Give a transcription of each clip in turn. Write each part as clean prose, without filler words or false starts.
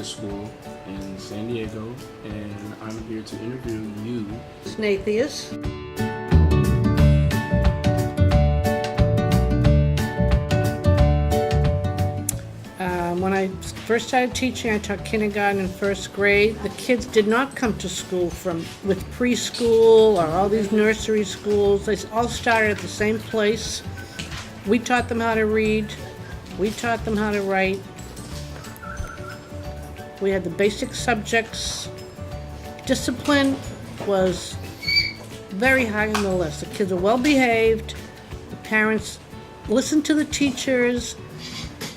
High School in San Diego, and I'm here to interview you. Nathias. When I first started teaching, I taught kindergarten and first grade. The kids did not come to school with preschool or all these nursery schools. They all started at the same place. We taught them how to read. We taught them how to write. We had the basic subjects. Discipline was very high on the list. The kids are well behaved. The parents listened to the teachers.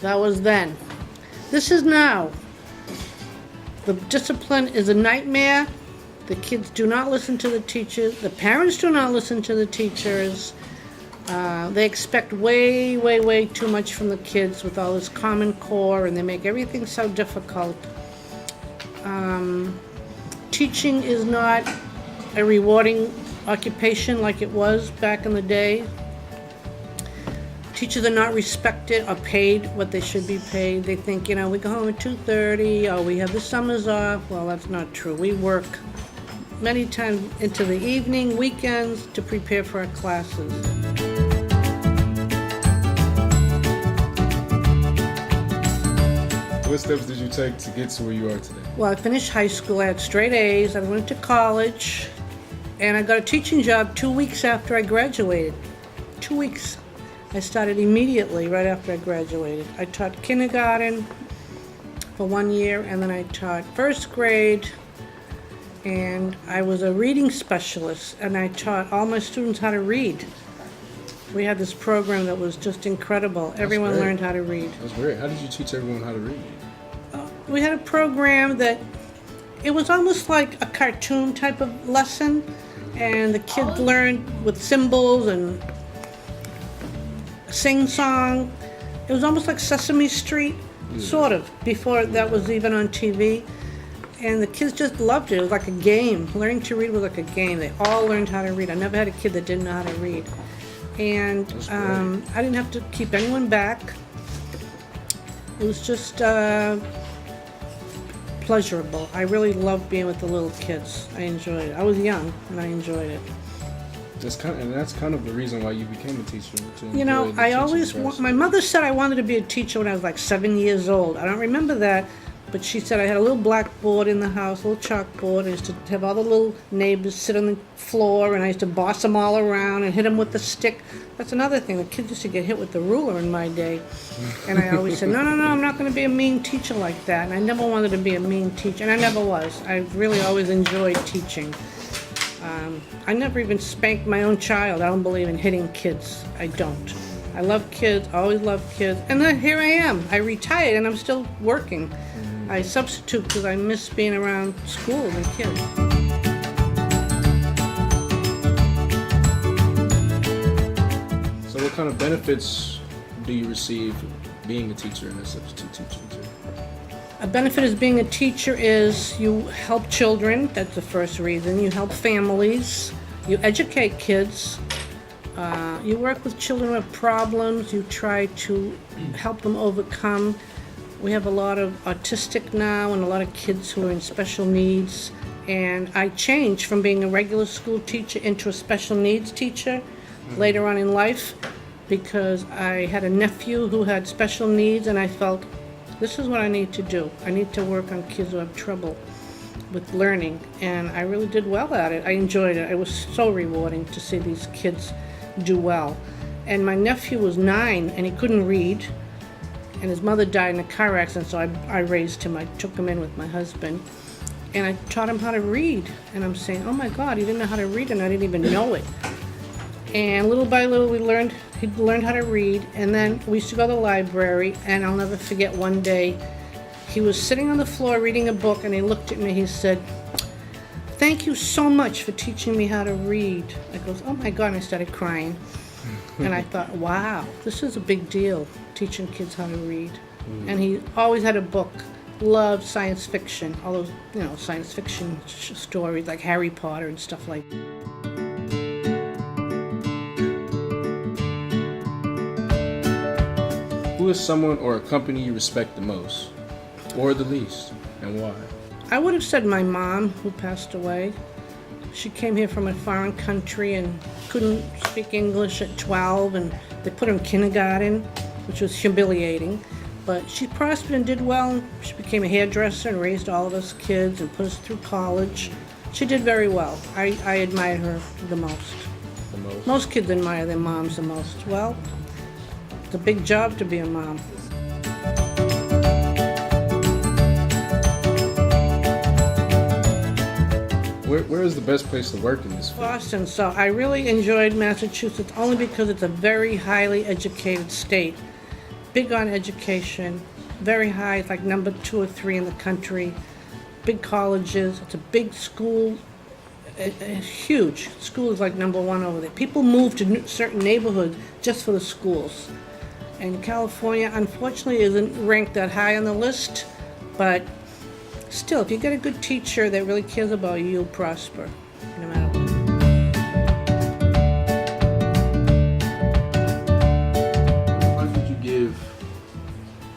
That was then. This is now. The discipline is a nightmare. The kids do not listen to the teachers. The parents do not listen to the teachers. They expect way, way, way too much from the kids with all this Common Core, and they make everything so difficult. Teaching is not a rewarding occupation like it was back in the day. Teachers are not respected or paid what they should be paid. They think, we go home at 2:30 or we have the summers off. Well, that's not true. We work many times into the evening, weekends to prepare for our classes. What steps did you take to get to where you are today? Well, I finished high school. I had straight A's. I went to college, and I got a teaching job 2 weeks after I graduated. 2 weeks. I started immediately right after I graduated. I taught kindergarten for 1 year, and then I taught first grade, and I was a reading specialist, and I taught all my students how to read. We had this program that was just incredible. Everyone learned how to read. That's great. How did you teach everyone how to read? We had a program that it was almost like a cartoon type of lesson, and the kids learned with symbols and sing-song. It was almost like Sesame Street, sort of, before that was even on TV. And the kids just loved it. It was like a game. Learning to read was like a game. They all learned how to read. I never had a kid that didn't know how to read. And I didn't have to keep anyone back. It was just pleasurable. I really loved being with the little kids. I enjoyed it. I was young, and I enjoyed it. That's kind of the reason why you became a teacher. I always my mother said I wanted to be a teacher when I was like 7 years old. I don't remember that, but she said I had a little blackboard in the house, a little chalkboard. I used to have all the little neighbors sit on the floor, and I used to boss them all around and hit them with the stick. That's another thing. The kids used to get hit with the ruler in my day. And I always said, no, I'm not going to be a mean teacher like that. And I never wanted to be a mean teacher, and I never was. I really always enjoyed teaching. I never even spanked my own child. I don't believe in hitting kids. I don't. I love kids, always loved kids. And then here I am. I retired and I'm still working. I substitute because I miss being around school and kids. So what kind of benefits do you receive being a teacher and a substitute teacher too? A benefit of being a teacher is you help children. That's the first reason. You help families. You educate kids. You work with children who have problems. You try to help them overcome. We have a lot of autistic now and a lot of kids who are in special needs. And I changed from being a regular school teacher into a special needs teacher later on in life because I had a nephew who had special needs, and I felt this is what I need to do. I need to work on kids who have trouble with learning, and I really did well at it. I enjoyed it. It was so rewarding to see these kids do well. And my nephew was 9, and he couldn't read, and his mother died in a car accident, so I raised him. I took him in with my husband, and I taught him how to read. And I'm saying, oh my God, he didn't know how to read, and I didn't even know it. And little by little, he learned how to read, and then we used to go to the library, and I'll never forget one day, he was sitting on the floor reading a book, and he looked at me, he said, "Thank you so much for teaching me how to read." I goes, "Oh my God," and I started crying. And I thought, wow, this is a big deal, teaching kids how to read. And he always had a book, loved science fiction, all those, science fiction stories like Harry Potter and stuff like that. Who is someone or a company you respect the most, or the least? And why? I would have said my mom, who passed away. She came here from a foreign country and couldn't speak English at 12, and they put her in kindergarten, which was humiliating. But she prospered and did well. She became a hairdresser and raised all of us kids and put us through college. She did very well. I admire her the most. The most? Most kids admire their moms the most. Well, it's a big job to be a mom. Where is the best place to work in this field? Boston. So I really enjoyed Massachusetts only because it's a very highly educated state. Big on education, very high, it's like number 2 or 3 in the country. Big colleges, it's a big school, a huge. School is like number 1 over there. People move to certain neighborhoods just for the schools. And California, unfortunately, isn't ranked that high on the list, but still, if you get a good teacher that really cares about you, you'll prosper, no matter what. What would you give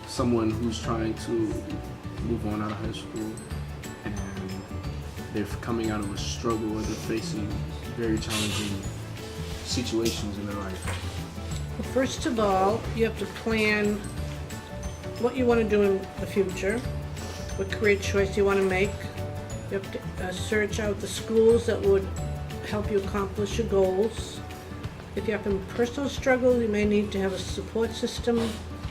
someone who's trying to move on out of high school and they're coming out of a struggle or they're facing very challenging situations in their life? Well, first of all, you have to plan what you want to do in the future, what career choice you want to make. You have to search out the schools that would help you accomplish your goals. If you have some personal struggles, you may need to have a support system,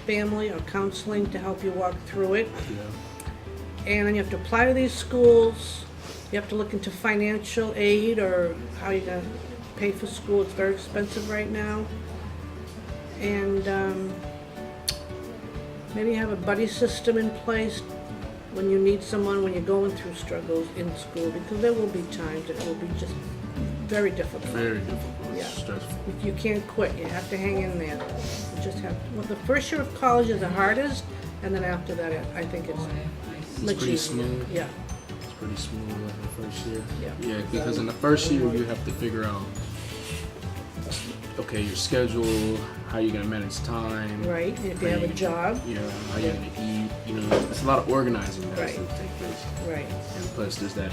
family, or counseling to help you walk through it. Yeah. And then you have to apply to these schools. You have to look into financial aid or how you're going to pay for school. It's very expensive right now. And maybe have a buddy system in place when you need someone, when you're going through struggles in school, because there will be times that it will be just very difficult. Very difficult. Yeah. Stressful. You can't quit. You have to hang in there. You just have. Well, the first year of college is the hardest, and then after that, I think it's much pretty easier. smooth. Yeah. It's pretty smooth in the first year. Yeah. Yeah, because in the first year you have to figure out, okay, your schedule, how you're gonna manage time. Right. If you have a job. Yeah, how you're gonna eat. You know, it's a lot of organizing that has Right. to take place. Right. And plus, there's that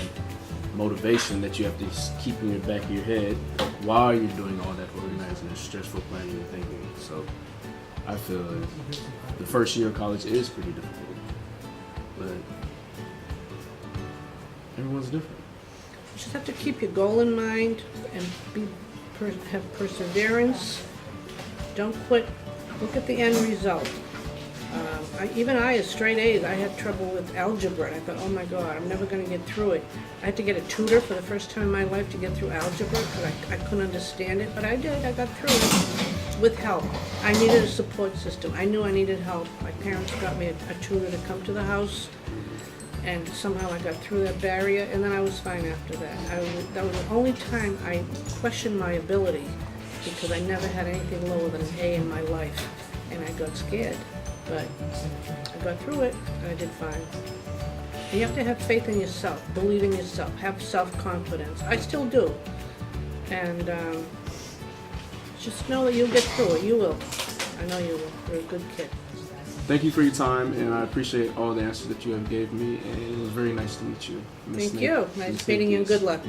motivation that you have to keep in the back of your head while you're doing all that organizing and stressful planning and thinking. So, I feel like the first year of college is pretty difficult, but everyone's different. You just have to keep your goal in mind and have perseverance. Don't quit. Look at the end result. Even I, as straight A's, I had trouble with algebra. And I thought, oh my God, I'm never going to get through it. I had to get a tutor for the first time in my life to get through algebra because I couldn't understand it. But I did. I got through it with help. I needed a support system. I knew I needed help. My parents got me a tutor to come to the house. And somehow I got through that barrier, and then I was fine after that. That was the only time I questioned my ability, because I never had anything lower than an A in my life, and I got scared. But I got through it, and I did fine. And you have to have faith in yourself, believe in yourself, have self-confidence. I still do. And just know that you'll get through it. You will. I know you will. You're a good kid. Thank you for your time, and I appreciate all the answers that you have gave me, and it was very nice to meet you. Ms. Thank Smith. you. Ms. Nice meeting you, and Smith, good luck.